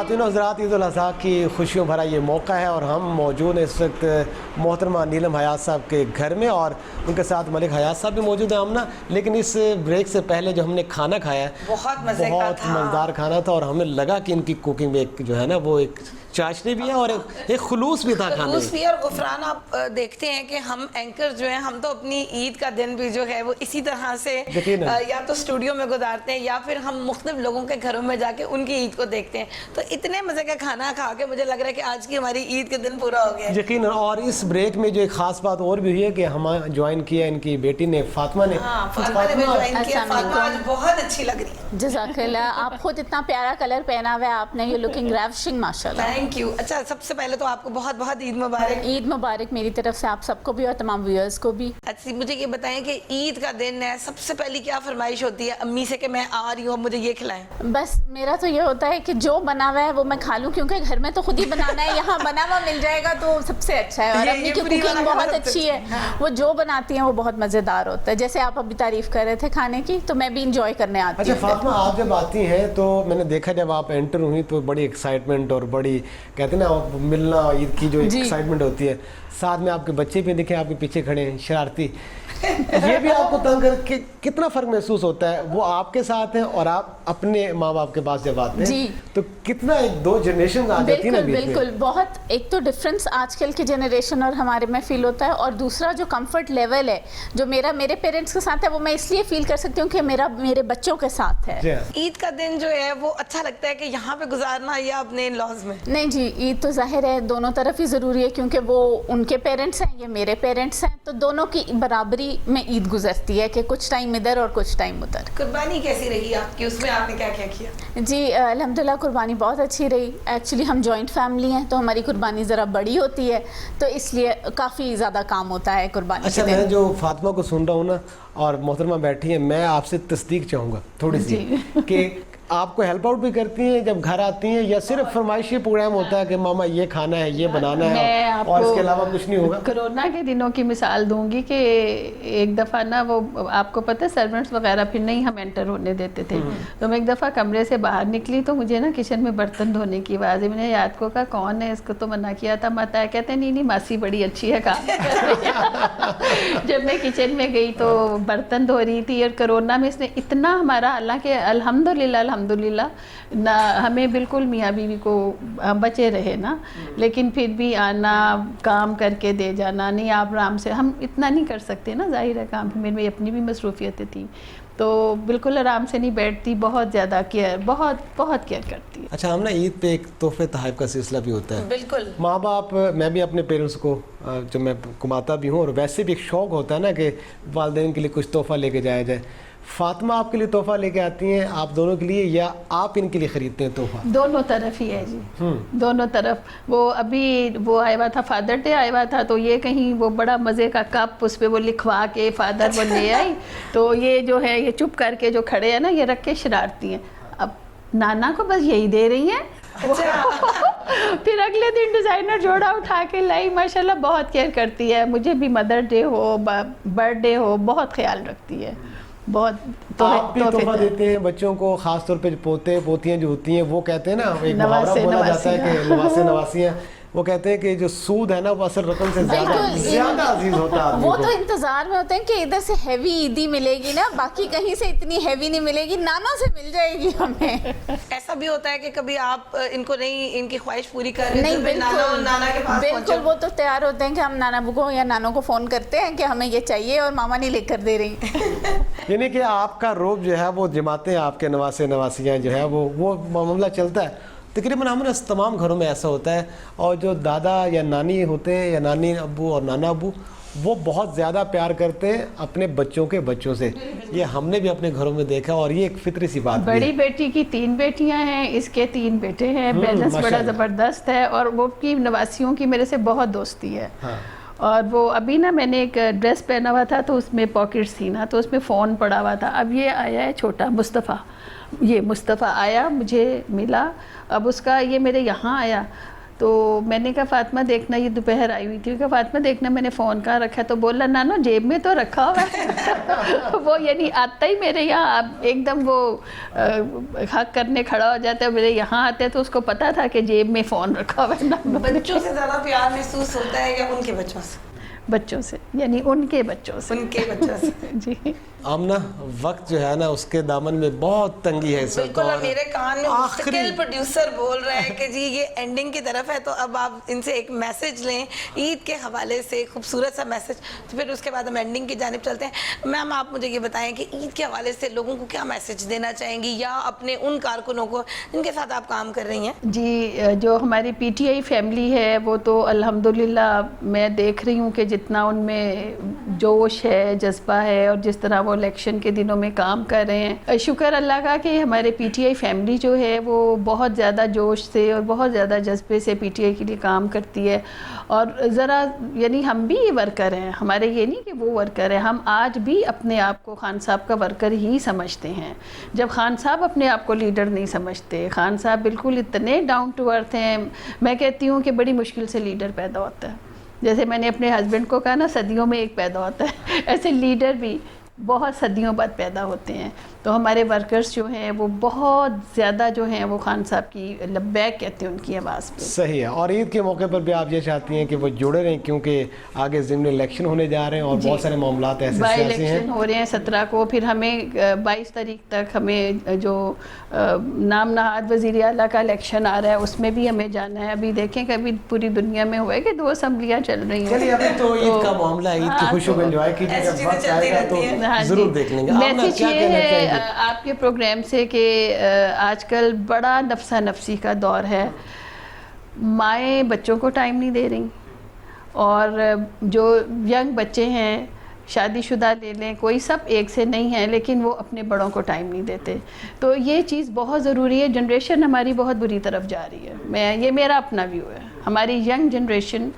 خواتین و حضرات، عید الاضحیٰ کی خوشیوں بھرا یہ موقع ہے اور ہم موجود ہیں اس وقت محترمہ نیلم حیات صاحب کے گھر میں، اور ان کے ساتھ ملک حیات صاحب بھی موجود ہیں آمنہ. لیکن اس بریک سے پہلے جو ہم نے کھانا کھایا ہے بہت مزیدار کھانا تھا، اور ہمیں لگا کہ ان کی کوکنگ میں ایک جو ہے نا وہ ایک چاشنی بھی ہے اور ایک خلوص بھی تھا کھانے میں. خلوص بھی. اور غفران آپ دیکھتے ہیں کہ ہم اینکر جو ہیں ہم تو اپنی عید کا دن بھی جو ہے وہ اسی طرح سے یا تو اسٹوڈیو میں گزارتے ہیں یا پھر ہم مختلف لوگوں کے گھروں میں جا کے ان کی عید کو دیکھتے ہیں. تو اتنے مزے کا کھانا کھا کے مجھے لگ رہا ہے کہ آج کی ہماری عید کے دن پورا ہو گیا. یقیناً. اور اس بریک میں جو ایک خاص بات اور بھی ہوئی ہے کہ ہمیں جوائن کیا ان کی بیٹی نے، فاطمہ نے. فاطمہ نے بھی جوائن کیا. فاطمہ آج بہت اچھی لگ رہی ہے. جزاک اللہ. آپ خود اتنا پیارا کلر پہنا ہوا ہے آپ نے، یہ لکنگ ریفشنگ ماشاءاللہ. Thank you. اچھا سب سے پہلے تو آپ کو بہت بہت عید مبارک. عید مبارک میری طرف سے آپ سب کو بھی اور تمام ویورز کو بھی. اچھی مجھے یہ بتائیں کہ عید کا دن ہے، سب سے پہلی کیا فرمائش ہوتی ہے امی سے کہ میں آ رہی ہوں مجھے یہ کھلائیں؟ بس میرا تو یہ ہوتا ہے کہ جو بنا ہوا ہے وہ میں کھا لوں، کیونکہ گھر میں تو خود ہی بنانا ہے، یہاں بنا ہوا مل جائے گا تو سب سے اچھا ہے. اور امی کی کوکنگ بہت اچھی ہے، وہ جو بناتی ہیں وہ بہت مزیدار ہوتا ہے. جیسے آپ ابھی تعریف کر رہے تھے کھانے کی، تو میں بھی انجوائے کرنے آتی ہوں. اچھا فاطمہ، آپ جب آتی ہیں تو میں نے دیکھا جب آپ انٹر ہوئی تو بڑی ایکسائٹمنٹ اور بڑی کہتے ہیں نا ملنا عید کی جو ایکسائٹمنٹ ہوتی ہے. ساتھ میں آپ کے بچے بھی دیکھیں آپ کے پیچھے کھڑے ہیں شرارتی. یہ بھی آپ کو تنگ کر کے کتنا فرق محسوس ہوتا ہے؟ وہ آپ کے ساتھ ہیں اور آپ اپنے ماں باپ کے پاس جب آتے ہیں تو کتنا ایک دو جنریشن آ جاتی ہے نا. بالکل بہت ایک تو ڈفرنس آج کل کی جنریشن اور ہمارے میں فیل ہوتا ہے، اور دوسرا جو کمفرٹ لیول ہے جو میرے پیرنٹس کے ساتھ ہے وہ میں اس لیے فیل کر سکتی ہوں کہ میرے بچوں کے ساتھ ہے. عید کا دن جو ہے وہ اچھا لگتا ہے کہ یہاں پہ گزارنا یا اپنے ان لاز میں؟ نہیں جی، عید تو ظاہر ہے دونوں طرف ہی ضروری ہے، کیونکہ وہ ان کے پیرنٹس ہیں، یہ میرے پیرنٹس ہیں، تو دونوں کی برابری میں عید گزرتی ہے کہ کچھ ٹائم ادھر اور کچھ ٹائم ادھر. قربانی کیسی رہی آپ کی؟ اس میں آپ نے کیا کیا کیا؟ جی الحمدللہ قربانی بہت اچھی رہی. ایکچولی ہم جوائنٹ فیملی ہیں تو ہماری قربانی ذرا بڑی ہوتی ہے، تو اس لیے کافی زیادہ کام ہوتا ہے قربانی. اچھا میں جو فاطمہ کو سن رہا ہوں نا اور محترمہ بیٹھی ہیں، میں آپ سے تصدیق چاہوں گا تھوڑی سی کہ آپ کو ہیلپ آؤٹ بھی کرتی ہیں جب گھر آتی ہیں، یا صرف فرمائشی پروگرام ہوتا ہے کہ ماما یہ کھانا ہے یہ بنانا ہے اور اس کے علاوہ کچھ نہیں ہوگا؟ کرونا کے دنوں کی مثال دوں گی کہ ایک دفعہ نا وہ آپ کو پتہ ہے سرونٹس وغیرہ پھر نہیں ہم انٹر ہونے دیتے تھے، تو میں ایک دفعہ کمرے سے باہر نکلی تو مجھے نا کچن میں برتن دھونے کی آواز ہے. میں نے یاد کو کہا کون ہے، اس کو تو منع کیا تھا مت آیا. کہتے ہیں نہیں ماسی بڑی اچھی ہے کام. جب میں کچن میں گئی تو برتن دھو رہی تھی، اور کرونا میں اس نے اتنا ہمارا، حالانکہ الحمدللہ نہ ہمیں بالکل میاں بیوی کو بچے رہے نا، لیکن پھر بھی آنا کام کر کے دے جانا، نہیں آپ آرام سے، ہم اتنا نہیں کر سکتے نا، ظاہر ہے کام میں اپنی بھی مصروفیتیں تھیں، تو بالکل آرام سے نہیں بیٹھتی، بہت زیادہ کیئر، بہت کیئر کرتی ہے. اچھا ہم نا عید پہ ایک تحفے تحائف کا سلسلہ بھی ہوتا ہے. بالکل ماں باپ، میں بھی اپنے پیرنٹس کو جو میں کماتا بھی ہوں، اور ویسے بھی ایک شوق ہوتا ہے نا کہ والدین کے لیے کچھ تحفہ لے کے جایا جائے. فاطمہ آپ کے لیے تحفہ لے کے آتی ہیں آپ دونوں کے لیے، یا آپ ان کے لیے خریدتے ہیں تحفہ؟ دونوں طرف ہی ہے جی، دونوں طرف. وہ ابھی وہ آیا ہوا تھا، فادر ڈے آیا ہوا تھا، تو یہ کہیں وہ بڑا مزے کا کپ اس پہ وہ لکھوا کے فادر وہ لے آئی، تو یہ جو ہے یہ چپ کر کے جو کھڑے ہیں نا یہ رکھ کے شرارتی ہیں. اب نانا کو بس یہی دے رہی ہیں. پھر اگلے دن ڈیزائنر جوڑا اٹھا کے لائی. ماشاءاللہ بہت کیئر کرتی ہے، مجھے بھی مدر ڈے ہو برتھ ڈے ہو بہت خیال رکھتی ہے. بہت آپ بھی تحفہ دیتے ہیں بچوں کو، خاص طور پہ پوتے پوتیاں جو ہوتی ہیں، وہ کہتے ہیں نا ایک محاورہ بولا جاتا ہے کہ نواسے نواسیاں، وہ کہتے ہیں کہ جو سود ہے نا وہ اصل رقم سے زیادہ عزیز ہوتا ہے. وہ تو انتظار میں ہوتے ہیں کہ ادھر سے ہیوی عیدی ملے گی نا، باقی کہیں سے اتنی ہیوی نہیں ملے گی، نانا سے مل جائے گی ہمیں. ایسا بھی ہوتا ہے کہ کبھی آپ ان کو نہیں، ان کی خواہش پوری کر رہے نہیں؟ بالکل وہ تو تیار ہوتے ہیں کہ ہم نانا ابو کو یا نانوں کو فون کرتے ہیں کہ ہمیں یہ چاہیے اور ماما نہیں لے کر دے رہی. یعنی کہ آپ کا روب جو ہے وہ جماعتیں آپ کے نواسے نواسیاں جو ہے وہ معاملہ چلتا ہے. تقریباً ہمارے تمام گھروں میں ایسا ہوتا ہے، اور جو دادا یا نانی ہوتے ہیں یا نانی ابو اور نانا ابو، وہ بہت زیادہ پیار کرتے ہیں اپنے بچوں کے بچوں سے. یہ ہم نے بھی اپنے گھروں میں دیکھا، اور یہ ایک فطری سی بات. بڑی بیٹی کی 3 بیٹیاں ہیں، اس کے 3 بیٹے ہیں، بیلنس بڑا زبردست ہے، اور وہ کی نواسیوں کی میرے سے بہت دوستی ہے. اور وہ ابھی نا میں نے ایک ڈریس پہنا ہوا تھا تو اس میں پاکٹس تھی نا، تو اس میں فون پڑا ہوا تھا. اب یہ آیا ہے چھوٹا مصطفیٰ، یہ مصطفیٰ آیا مجھے ملا، اب اس کا یہ میرے یہاں آیا تو میں نے کہا فاطمہ دیکھنا، یہ دوپہر آئی ہوئی تھی، کہ فاطمہ دیکھنا میں نے فون کہاں رکھا ہے، تو بولا نانو جیب میں تو رکھا ہوا ہے وہ یعنی آتا ہی میرے یہاں اب ایک دم وہ حق کرنے کھڑا ہو جاتا ہے، میرے یہاں آتے تو اس کو پتا تھا کہ جیب میں فون رکھا ہوا ہے. بچوں سے زیادہ پیار محسوس ہوتا ہے یا ان کے بچوں سے؟ بچوں سے، یعنی ان کے بچوں سے. ان کے بچوں سے. جی آمنہ، وقت جو ہے نا اس کے دامن میں بہت تنگی ہے اس وقت. بالکل، میرے کان میں مستقل پروڈیوسر بول رہا ہے کہ جی یہ اینڈنگ کی طرف ہے، تو اب آپ ان سے ایک میسج لیں عید کے حوالے سے، خوبصورت سا میسج، تو پھر اس کے بعد ہم اینڈنگ کی جانب چلتے ہیں. میم آپ مجھے یہ بتائیں کہ عید کے حوالے سے لوگوں کو کیا میسج دینا چاہیں گی، یا اپنے ان کارکنوں کو جن کے ساتھ آپ کام کر رہی ہیں؟ جی، جو ہماری پی ٹی آئی فیملی ہے وہ تو الحمدللہ میں دیکھ رہی ہوں کہ جتنا ان میں جوش ہے، جذبہ ہے، اور جس طرح وہ الیکشن کے دنوں میں کام کر رہے ہیں، شکر اللہ کا کہ ہمارے پی ٹی آئی فیملی جو ہے وہ بہت زیادہ جوش سے اور بہت زیادہ جذبے سے پی ٹی آئی کے لیے کام کرتی ہے. اور ذرا یعنی ہم بھی ورکر ہیں، ہمارے یہ نہیں کہ وہ ورکر ہیں، ہم آج بھی اپنے آپ کو خان صاحب کا ورکر ہی سمجھتے ہیں. جب خان صاحب اپنے آپ کو لیڈر نہیں سمجھتے، خان صاحب بالکل اتنے ڈاؤن ٹو ارتھ ہیں، میں کہتی ہوں کہ بڑی مشکل سے لیڈر پیدا ہوتا ہے. جیسے میں نے اپنے ہسبینڈ کو کہا نا صدیوں میں ایک پیدا ہوتا ہے، ایسے لیڈر بھی بہت صدیوں بعد پیدا ہوتے ہیں. تو ہمارے ورکرز جو ہیں وہ بہت زیادہ جو ہیں وہ خان صاحب کی لبیک کہتے ہیں ان کی آواز پہ. صحیح ہے. اور عید کے موقع پر بھی آپ یہ چاہتی ہیں کہ وہ جڑے رہیں، کیونکہ آگے ضمن الیکشن ہونے جا رہے ہیں اور بہت سارے معاملات ایسے بائی سیاسی ہیں. الیکشن ہو رہے ہیں 17 کو، پھر ہمیں 22 تاریخ تک ہمیں جو نام نہاد وزیر اعلیٰ کا الیکشن آ رہا ہے اس میں بھی ہمیں جانا ہے. ابھی دیکھیں کہ ابھی پوری دنیا میں ہوا ہے کہ 2 اسمبلیاں چل رہی ہیں. چلیے ابھی تو عید کا معاملہ ہے، عید کی خوشیوں کو انجوائے کیجیے، جب وقت آئے گا تو ضرور دیکھ لیں گے. میسج یہ ہے آپ کے پروگرام سے کہ آج کل بڑا نفسا نفسی کا دور ہے، مائیں بچوں کو ٹائم نہیں دے رہی، اور جو ینگ بچے ہیں شادی شدہ لے لیں، کوئی سب ایک سے نہیں ہیں، لیکن وہ اپنے بڑوں کو ٹائم نہیں دیتے. تو یہ چیز بہت ضروری ہے. جنریشن ہماری بہت بری طرف جا رہی ہے، یہ میرا اپنا ویو ہے. ہماری ینگ جنریشن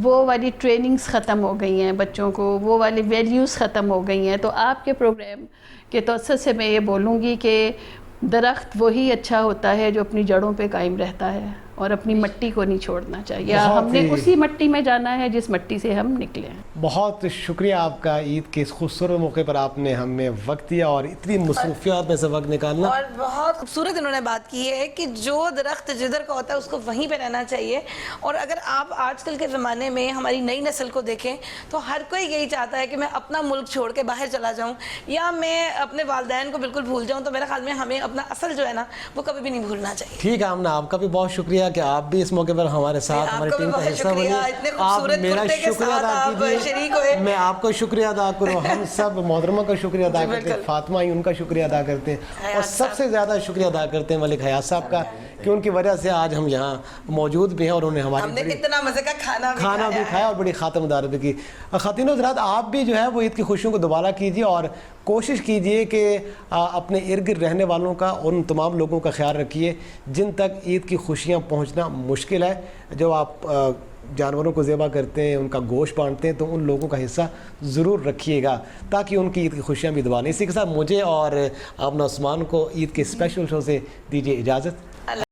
وہ والی ٹریننگز ختم ہو گئی ہیں بچوں کو، وہ والی ویلیوز ختم ہو گئی ہیں. تو آپ کے پروگرام کے توسط سے میں یہ بولوں گی کہ درخت وہی اچھا ہوتا ہے جو اپنی جڑوں پہ قائم رہتا ہے، اور اپنی مٹی کو نہیں چھوڑنا چاہیے. ہم نے اسی مٹی میں جانا ہے جس مٹی سے ہم نکلے ہیں. بہت شکریہ آپ کا، عید کے اس خوبصورت موقع پر آپ نے ہمیں وقت دیا اور اتنی مصروفیات میں سے وقت نکالنا. اور بہت خوبصورت انہوں نے بات کی ہے کہ جو درخت جدھر کا ہوتا ہے اس کو وہیں پہ رہنا چاہیے. اور اگر آپ آج کل کے زمانے میں ہماری نئی نسل کو دیکھیں تو ہر کوئی یہی چاہتا ہے کہ میں اپنا ملک چھوڑ کے باہر چلا جاؤں، یا میں اپنے والدین کو بالکل بھول جاؤں. تو میرے خیال میں ہمیں اپنا اصل جو ہے نا وہ کبھی بھی نہیں بھولنا چاہیے. ٹھیک ہے آمنہ، آپ کا بھی بہت شکریہ کہ آپ بھی اس موقع پر ہمارے ساتھ ہماری ٹیم کا حصہ بنی. آپ میرا شکریہ ادا کیجیے. میں آپ کو شکریہ ادا کروں، ہم سب محترمہ کا شکریہ ادا کرتے ہیں، فاطمہ ہی ان کا شکریہ ادا کرتے ہیں، اور سب سے زیادہ شکریہ ادا کرتے ہیں ملک حیات صاحب کا، کہ ان کی وجہ سے آج ہم یہاں موجود بھی ہیں اور انہیں ہماری اتنا مزے کا کھانا بھی کھایا اور بڑی خاتم دار بھی کی. خواتین و حضرات، آپ بھی جو ہے وہ عید کی خوشیوں کو دوبارہ کیجیے اور کوشش کیجیے کہ اپنے ارد گرد رہنے والوں کا، ان تمام لوگوں کا خیال رکھیے جن تک عید کی خوشیاں پہنچنا مشکل ہے. جو آپ جانوروں کو ذبح کرتے ہیں، ان کا گوشت بانٹتے ہیں، تو ان لوگوں کا حصہ ضرور رکھیے گا تاکہ ان کی عید کی خوشیاں بھی دوبارہ. اسی کے ساتھ مجھے اور آمنہ عثمان کو عید کے اسپیشل شو سے دیجیے اجازت.